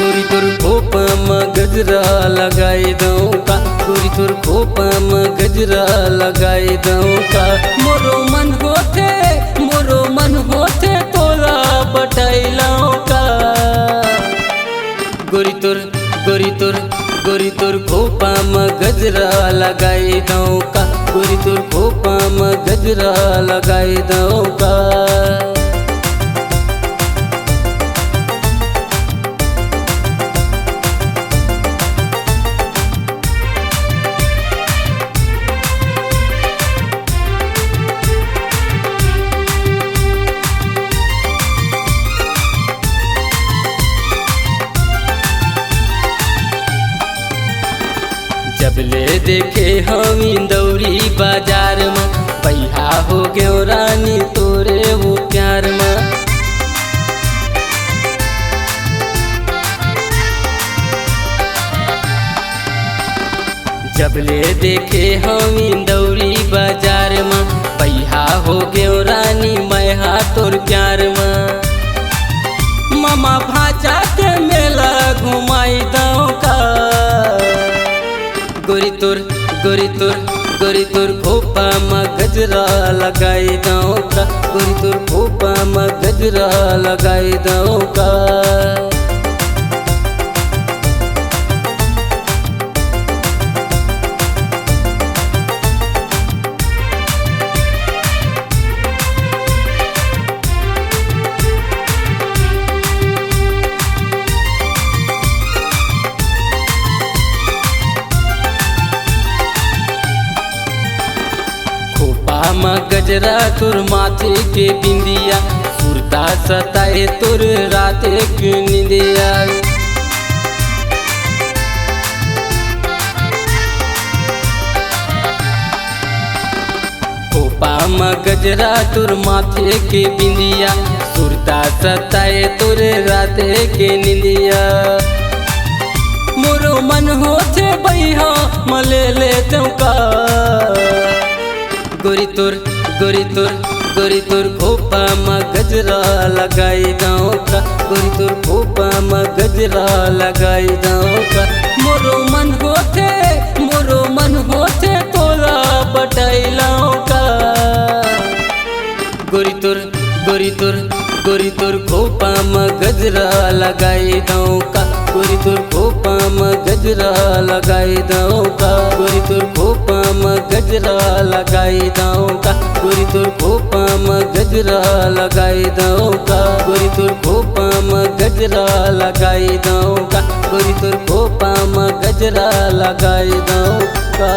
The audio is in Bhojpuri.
गोरी तोर खोपमा गजरा लगाई दऊं का, गोरी तोर खोपमा गजरा लगाई दऊं का। मोरो मन होथे तोला बटाइलाओ का। गोरी तोर खोपमा गजरा लगाई दऊं का, गोरी तोर खोपमा गजरा लगाई दऊं का। जब ले देखे हम इंदौरी बाजार में, पैहा हो गयो रानी तोरे वो प्यार में। जब ले देखे हम इंदौरी बाजार में, पैहा हो गयो रानी मैं तोर प्यार में। मामा भाजा के मेला घुमाई दऊं का। गोरी तोर खोपमा गजरा लगाई दऊं का, गोरी तोर खोपमा गजरा लगाई दऊं का। खोपमा गजरा तोर माथे के बिंदिया, सुरता सताए तोर रात के निंदिया। खोपमा गजरा तोर माथे के बिंदिया, सुरता सताए तोर रात के निंदिया। मोरो मन होथे बैहा मले ले चौका। गोरी तोर खोपमा गजरा लगाई दऊं का, गोरी तोर खोपमा गजरा लगाई दऊं का। मोरो मन होथे तोला बटाइलाओ का। गोरी तोर खोपमा गजरा लगाई दऊं का, गोरी तोर खोपमा गजरा लगाई दऊं का। गोरी तोर खोपमा गजरा लगाई दऊं का, गोरी तोर खोपमा गजरा लगाई दऊं का। गोरी तोर खोपमा गजरा लगाई दऊं का, गोरी तोर खोपमा गजरा लगाई दऊं का।